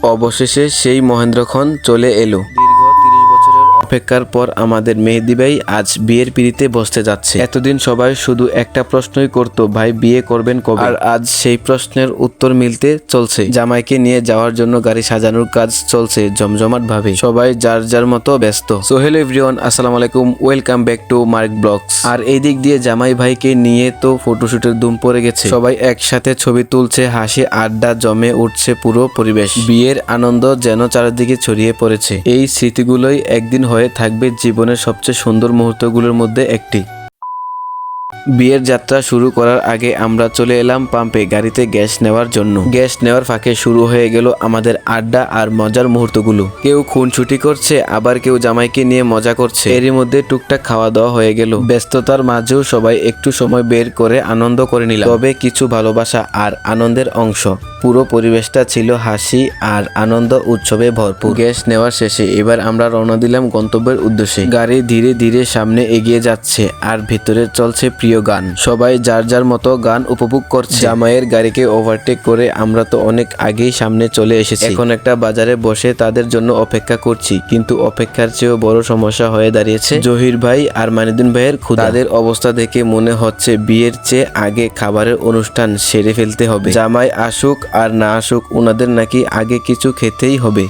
অবশেষে সেই মহেন্দ্রক্ষণ চলে এলো। দীর্ঘ 30 বছরের অপেক্ষার পর আমাদের মেহেদী ভাই আজ বিয়ের পিঁড়িতে বসতে যাচ্ছে। এতদিন সবাই শুধু একটা প্রশ্নই করতো, ভাই বিয়ে করবেন কবে? আর আজ সেই প্রশ্নের উত্তর মিলতে চলছে। জামাইকে নিয়ে যাওয়ার জন্য গাড়ি সাজানোর কাজ চলছে জমজমাট ভাবে। সবাই যার যার মতো ব্যস্ত। সো হ্যালো এভরিওয়ান, আসসালামু আলাইকুম, welcome back to Mark Blogs. আর এই দিক দিয়ে জামাই ভাইকে নিয়ে তো ফটোশুটের ধুম পড়ে গেছে। সবাই একসাথে ছবি তুলছে, হাসি আড্ডা জমে উঠছে পুরো পরিবেশ। বিয়ের আনন্দ যেন চারিদিকে ছড়িয়ে পড়েছে। এই স্মৃতিগুলোই একদিন হয়ে থাকবে জীবনের সবচেয়ে সুন্দর মুহূর্তগুলোর মধ্যে একটি। বিয়ের যাত্রা শুরু করার আগে আমরা চলে এলাম পাম্পে গাড়িতে গ্যাস নেওয়ার জন্য। গ্যাস নেওয়ার ফাঁকে শুরু হয়ে গেল আমাদের আড্ডা আর মজার মুহূর্তগুলো। কেউ খুনছুটি করছে, আবার কেউ জামাইকে নিয়ে মজা করছে। এরই মধ্যে টুকটাক খাওয়া দাওয়া হয়ে গেল। ব্যস্ততার মাঝেও সবাই একটু সময় বের করে আনন্দ করে নিলাম। তবে কিছু ভালোবাসা আর আনন্দের অংশ। পুরো পরিবেশটা ছিল হাসি আর আনন্দ উৎসবে ভরপুর। গ্যাস নেওয়ার শেষে এবার আমরা রওনা দিলাম গন্তব্যের উদ্দেশ্যে। গাড়ি ধীরে ধীরে সামনে এগিয়ে যাচ্ছে আর ভিতরে চলছে প্রিয় গান। সবাই যার যার মতো গান উপভোগ করছে। জামাইয়ের গাড়িকে ওভারটেক করে আমরা তো অনেক আগেই সামনে চলে এসেছি। এখন একটা বাজারে বসে তাদের জন্য অপেক্ষা করছি, কিন্তু অপেক্ষার চেয়েও বড় সমস্যা হয়ে দাঁড়িয়েছে জহির ভাই আর মানিদুন ভাইয়ের ক্ষুধা। তাদের অবস্থা দেখে মনে হচ্ছে বিয়ের চেয়ে আগে খাবারের অনুষ্ঠান সেরে ফেলতে হবে। জামাই আসুক আর না আসুক, ওনাদের নাকি আগে কিছু খেতেই হবে।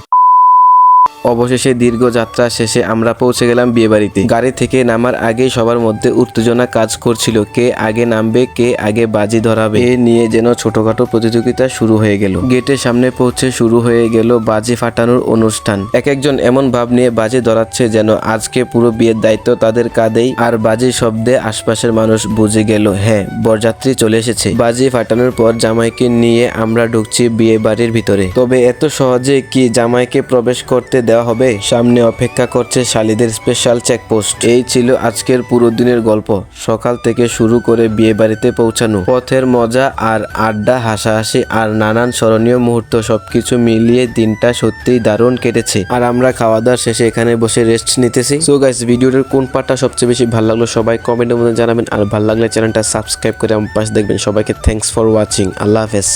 অবশেষে দীর্ঘ যাত্রা শেষে আমরা পৌঁছে গেলাম বিয়ে বাড়িতে। গাড়ি থেকে নামার আগে সবার মধ্যে উত্তেজনা কাজ করছিল। কে আগে নামবে, কে আগে বাজি ধরাবে, এ নিয়ে যেন ছোটখাটো প্রতিযোগিতা শুরু হয়ে গেল। গেটের সামনে পৌঁছে শুরু হয়ে গেল বাজি ফাটানোর অনুষ্ঠান। এক একজন এমন ভাব নিয়ে বাজি ধরাচ্ছে যেন আজকে পুরো বিয়ের দায়িত্ব তাদের কাঁধেই। আর বাজি শব্দে আশপাশের মানুষ বুঝে গেল, হ্যাঁ, বরযাত্রী চলে এসেছে। বাজি ফাটানোর পর জামাইকে নিয়ে আমরা ঢুকছি বিয়ে বাড়ির ভিতরে। তবে এত সহজে কি জামাইকে প্রবেশ করতে দেওয়া হবে? সামনে অপেক্ষা করছে শালীদের স্পেশাল চেকপোস্ট। এই ছিল আজকের পুরো দিনের গল্প। সকাল থেকে শুরু করে বিয়ে বাড়িতে পৌঁছানো, পথের মজা আর আড্ডা, হাসাহাসি আর নানান স্মরণীয় মুহূর্ত, সবকিছু মিলিয়ে দিনটা সত্যিই দারুণ কেটেছে। আর আমরা খাওয়া দাওয়ার শেষে এখানে বসে রেস্ট নিতেছি। সো গাইস, ভিডিওটার কোন পার্টটা সবচেয়ে বেশি ভালো লাগলো সবাই কমেন্টের মধ্যে জানাবেন। আর ভালো লাগলে চ্যানেলটা সাবস্ক্রাইব করে আমার পাশে দেখবেন। সবাইকে থ্যাঙ্কস ফর ওয়াচিং। আল্লাহ হাফেজ।